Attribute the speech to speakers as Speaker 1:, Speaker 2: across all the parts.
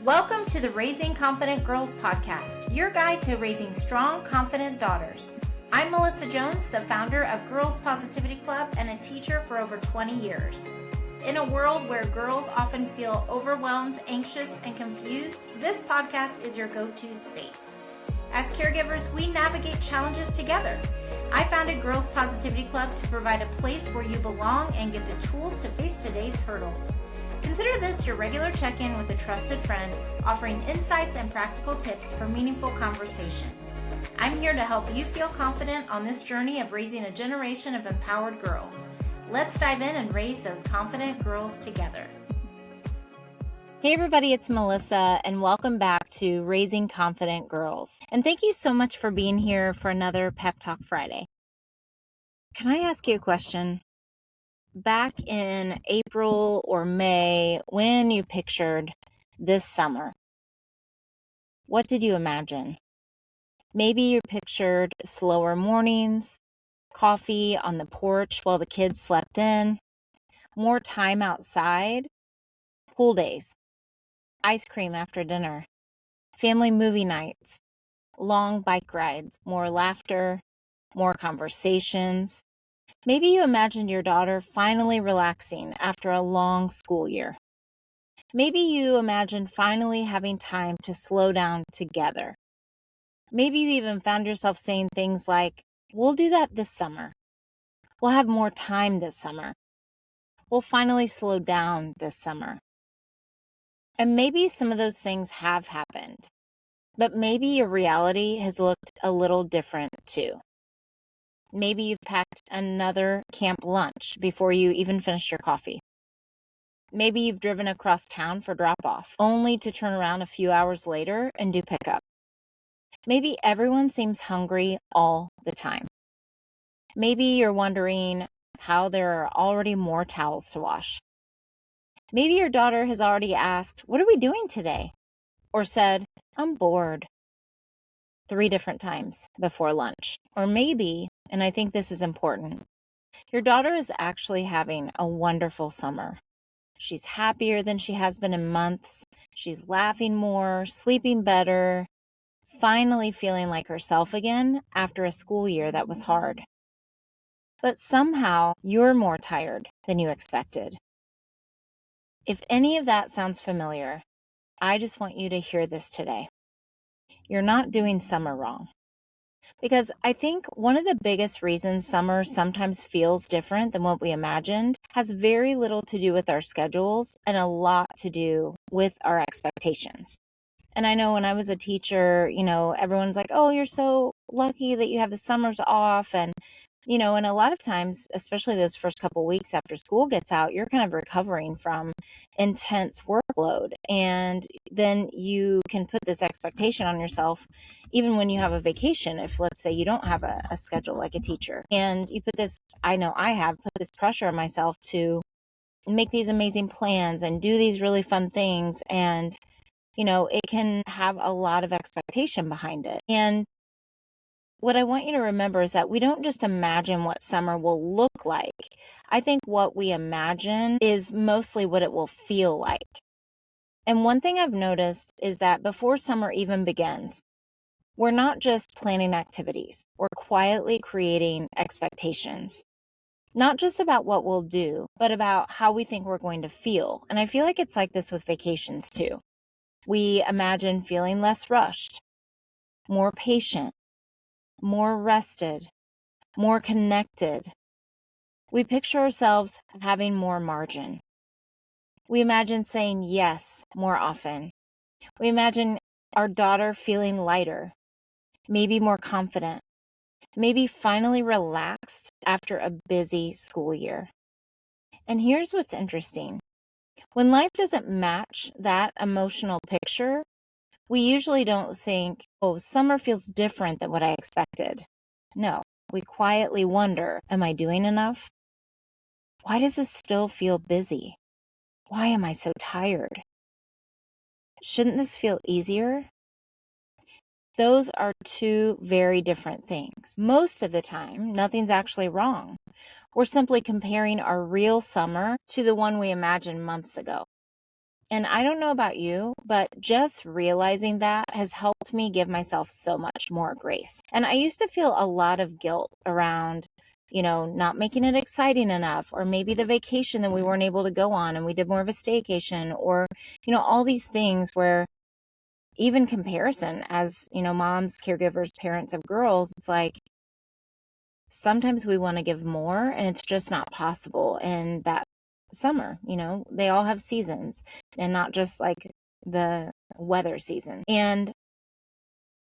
Speaker 1: Welcome to the Raising Confident Girls podcast, your guide to raising strong, confident daughters. I'm Melissa Jones, the founder of Girls Positivity Club and a teacher for over 20 years. In a world where girls often feel overwhelmed, anxious, and confused, this podcast is your go-to space. As caregivers, we navigate challenges together. I founded Girls Positivity Club to provide a place where you belong and get the tools to face today's hurdles. Consider this your regular check-in with a trusted friend, offering insights and practical tips for meaningful conversations. I'm here to help you feel confident on this journey of raising a generation of empowered girls. Let's dive in and raise those confident girls together. Hey everybody, it's Melissa, and welcome back to Raising Confident Girls. And thank you so much for being here for another Pep Talk Friday. Can I ask you a question? Back in April or May, when you pictured this summer, what did you imagine? Maybe you pictured slower mornings, coffee on the porch while the kids slept in, more time outside, pool days, ice cream after dinner, family movie nights, long bike rides, more laughter, more conversations. Maybe you imagined your daughter finally relaxing after a long school year. Maybe you imagined finally having time to slow down together. Maybe you even found yourself saying things like, "We'll do that this summer. We'll have more time this summer. We'll finally slow down this summer." And maybe some of those things have happened, but maybe your reality has looked a little different too. Maybe you've packed another camp lunch before you even finished your coffee. Maybe you've driven across town for drop-off, only to turn around a few hours later and do pickup. Maybe everyone seems hungry all the time. Maybe you're wondering how there are already more towels to wash. Maybe your daughter has already asked, "What are we doing today?" Or said, "I'm bored," 3 different times before lunch. Or maybe, and I think this is important, your daughter is actually having a wonderful summer. She's happier than she has been in months. She's laughing more, sleeping better, finally feeling like herself again after a school year that was hard. But somehow you're more tired than you expected. If any of that sounds familiar, I just want you to hear this today. You're not doing summer wrong. Because I think one of the biggest reasons summer sometimes feels different than what we imagined has very little to do with our schedules and a lot to do with our expectations. And I know when I was a teacher, everyone's like, "Oh, you're so lucky that you have the summers off." And a lot of times, especially those first couple weeks after school gets out, you're kind of recovering from intense workload. And then you can put this expectation on yourself, even when you have a vacation. If let's say you don't have a schedule like a teacher, and you put this, I know I have put this pressure on myself to make these amazing plans and do these really fun things. And, it can have a lot of expectation behind it. And what I want you to remember is that we don't just imagine what summer will look like. I think what we imagine is mostly what it will feel like. And one thing I've noticed is that before summer even begins, we're not just planning activities, we're quietly creating expectations. Not just about what we'll do, but about how we think we're going to feel. And I feel like it's like this with vacations too. We imagine feeling less rushed, more patient, more rested, more connected. We picture ourselves having more margin. We imagine saying yes more often. We imagine our daughter feeling lighter, maybe more confident, maybe finally relaxed after a busy school year. And here's what's interesting. When life doesn't match that emotional picture, we usually don't think, "Oh, summer feels different than what I expected." No, we quietly wonder, am I doing enough? Why does this still feel busy? Why am I so tired? Shouldn't this feel easier? Those are 2 very different things. Most of the time, nothing's actually wrong. We're simply comparing our real summer to the one we imagined months ago. And I don't know about you, but just realizing that has helped me give myself so much more grace. And I used to feel a lot of guilt around, not making it exciting enough, or maybe the vacation that we weren't able to go on and we did more of a staycation, or, all these things where even comparison as, moms, caregivers, parents of girls, it's like sometimes we want to give more and it's just not possible in that summer. They all have seasons and not just like the weather season. And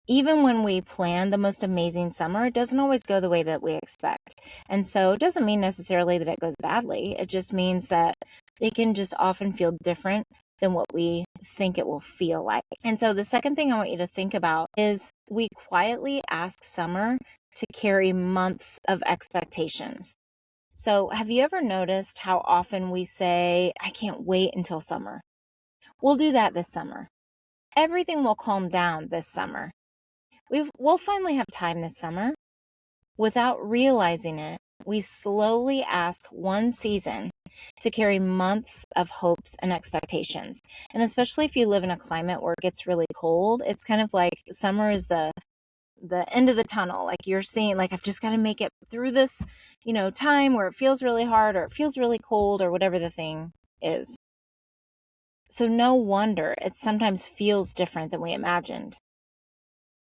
Speaker 1: even when we plan the most amazing summer, it doesn't always go the way that we expect. And so it doesn't mean necessarily that it goes badly. It just means that it can just often feel different than what we think it will feel like. And so the second thing I want you to think about is we quietly ask summer to carry months of expectations. So have you ever noticed how often we say, I can't wait until summer? We'll do that this summer. Everything will calm down this summer. We'll finally have time this summer. Without realizing it, we slowly ask one season to carry months of hopes and expectations. And especially if you live in a climate where it gets really cold, it's kind of like summer is the end of the tunnel. Like you're seeing, like, I've just got to make it through this, time where it feels really hard or it feels really cold or whatever the thing is. So no wonder it sometimes feels different than we imagined.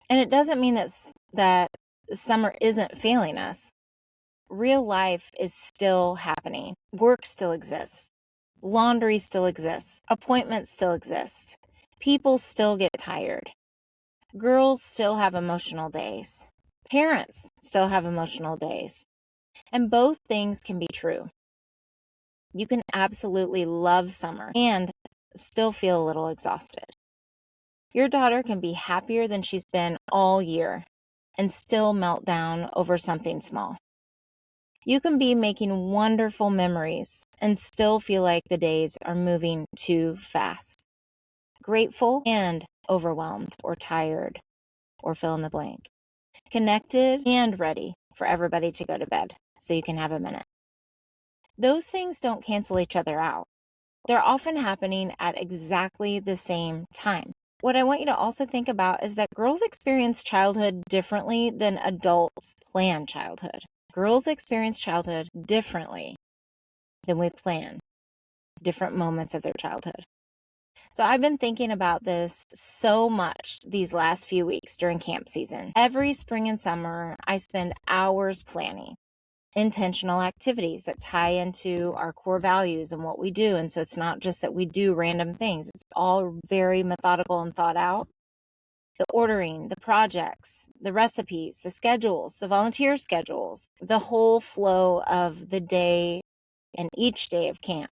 Speaker 1: And it doesn't mean that summer isn't failing us. Real life is still happening. Work still exists. Laundry still exists. Appointments still exist. People still get tired. Girls still have emotional days. Parents still have emotional days. And both things can be true. You can absolutely love summer and still feel a little exhausted. Your daughter can be happier than she's been all year and still melt down over something small. You can be making wonderful memories and still feel like the days are moving too fast. Grateful and overwhelmed or tired or fill in the blank. Connected and ready for everybody to go to bed so you can have a minute. Those things don't cancel each other out. They're often happening at exactly the same time. What I want you to also think about is that girls experience childhood differently than adults plan childhood. Girls experience childhood differently than we plan different moments of their childhood. So I've been thinking about this so much these last few weeks during camp season. Every spring and summer, I spend hours planning intentional activities that tie into our core values and what we do. And so it's not just that we do random things. It's all very methodical and thought out. The ordering, the projects, the recipes, the schedules, the volunteer schedules, the whole flow of the day and each day of camp,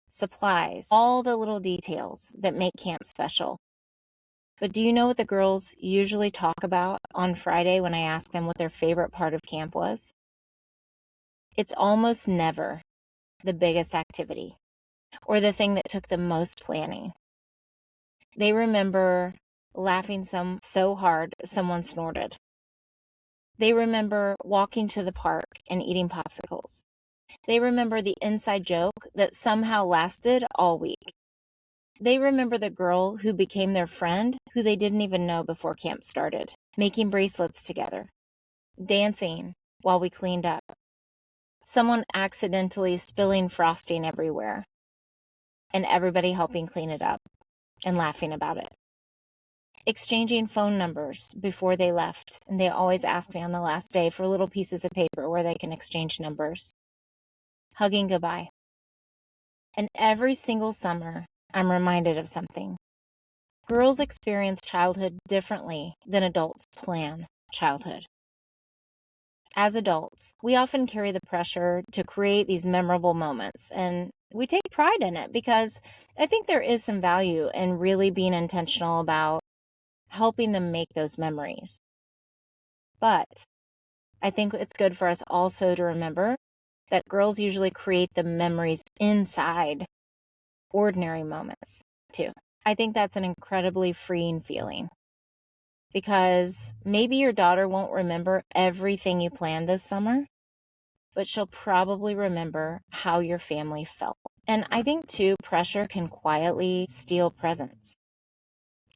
Speaker 1: supplies, all the little details that make camp special. But do you know what the girls usually talk about on Friday when I ask them what their favorite part of camp was? It's almost never the biggest activity or the thing that took the most planning. They remember laughing so hard someone snorted. They remember walking to the park and eating popsicles. They remember the inside joke that somehow lasted all week. They remember the girl who became their friend who they didn't even know before camp started, making bracelets together, dancing while we cleaned up, someone accidentally spilling frosting everywhere, and everybody helping clean it up and laughing about it. Exchanging phone numbers before they left, and they always ask me on the last day for little pieces of paper where they can exchange numbers. Hugging goodbye. And every single summer, I'm reminded of something. Girls experience childhood differently than adults plan childhood. As adults, we often carry the pressure to create these memorable moments, and we take pride in it because I think there is some value in really being intentional about helping them make those memories. But I think it's good for us also to remember that girls usually create the memories inside ordinary moments too. I think that's an incredibly freeing feeling. Because maybe your daughter won't remember everything you planned this summer, but she'll probably remember how your family felt. And I think too, pressure can quietly steal presence.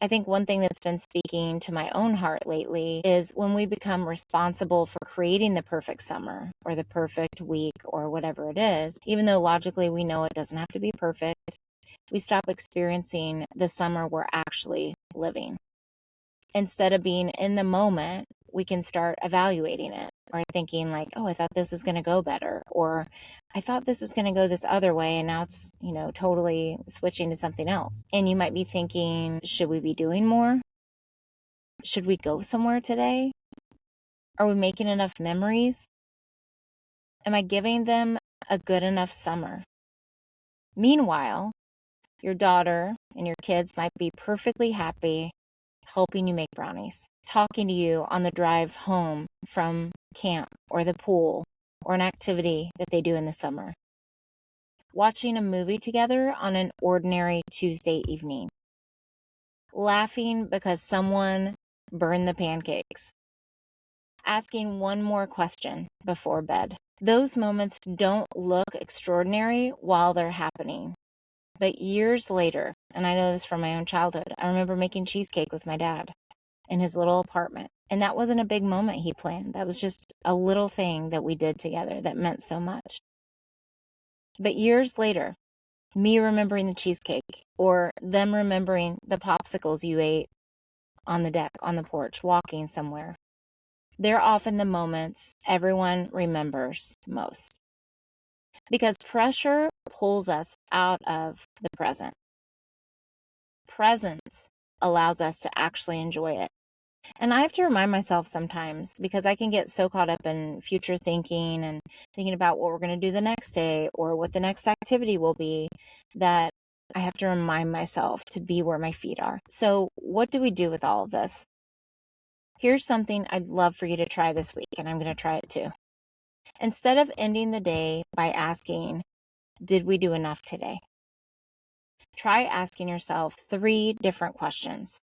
Speaker 1: I think one thing that's been speaking to my own heart lately is when we become responsible for creating the perfect summer or the perfect week or whatever it is, even though logically we know it doesn't have to be perfect, we stop experiencing the summer we're actually living. Instead of being in the moment, we can start evaluating it or thinking like, oh, I thought this was going to go better, or I thought this was going to go this other way, and now it's, totally switching to something else. And you might be thinking, should we be doing more? Should we go somewhere today? Are we making enough memories? Am I giving them a good enough summer? Meanwhile, your daughter and your kids might be perfectly happy helping you make brownies, talking to you on the drive home from camp or the pool or an activity that they do in the summer, watching a movie together on an ordinary Tuesday evening, laughing because someone burned the pancakes, asking one more question before bed. Those moments don't look extraordinary while they're happening. But years later, and I know this from my own childhood, I remember making cheesecake with my dad in his little apartment. And that wasn't a big moment he planned. That was just a little thing that we did together that meant so much. But years later, me remembering the cheesecake or them remembering the popsicles you ate on the deck, on the porch, walking somewhere, they're often the moments everyone remembers most. Because pressure pulls us out of the present. Presence allows us to actually enjoy it. And I have to remind myself sometimes, because I can get so caught up in future thinking and thinking about what we're going to do the next day or what the next activity will be, that I have to remind myself to be where my feet are. So what do we do with all of this? Here's something I'd love for you to try this week, and I'm going to try it too. Instead of ending the day by asking, did we do enough today? Try asking yourself 3 different questions.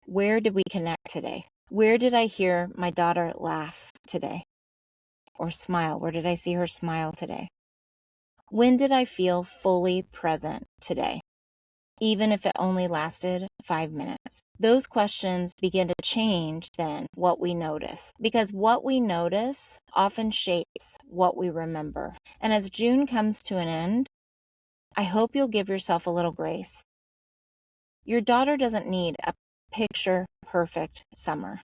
Speaker 1: Where did we connect today? Where did I hear my daughter laugh today? Or smile? Where did I see her smile today? When did I feel fully present today? Even if it only lasted 5 minutes. Those questions begin to change then what we notice, because what we notice often shapes what we remember. And as June comes to an end, I hope you'll give yourself a little grace. Your daughter doesn't need a picture perfect summer.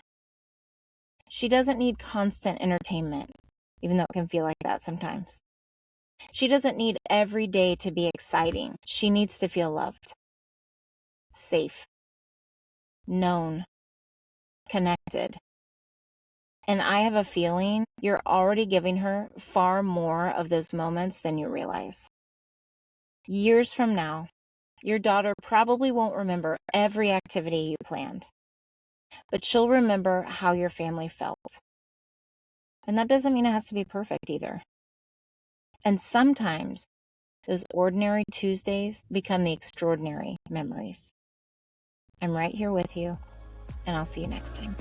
Speaker 1: She doesn't need constant entertainment, even though it can feel like that sometimes. She doesn't need every day to be exciting. She needs to feel loved, safe, known, connected. And I have a feeling you're already giving her far more of those moments than you realize. Years from now, your daughter probably won't remember every activity you planned, but she'll remember how your family felt. And that doesn't mean it has to be perfect either. And sometimes those ordinary Tuesdays become the extraordinary memories. I'm right here with you, and I'll see you next time.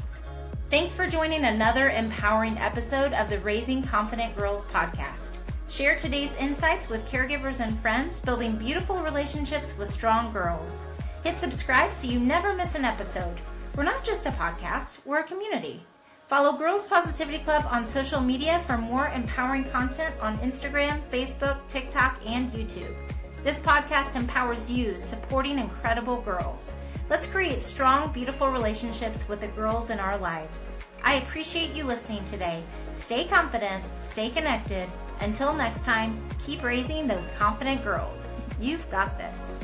Speaker 1: Thanks for joining another empowering episode of the Raising Confident Girls podcast. Share today's insights with caregivers and friends, building beautiful relationships with strong girls. Hit subscribe so you never miss an episode. We're not just a podcast, we're a community. Follow Girls Positivity Club on social media for more empowering content on Instagram, Facebook, TikTok, and YouTube. This podcast empowers you, supporting incredible girls. Let's create strong, beautiful relationships with the girls in our lives. I appreciate you listening today. Stay confident, stay connected. Until next time, keep raising those confident girls. You've got this.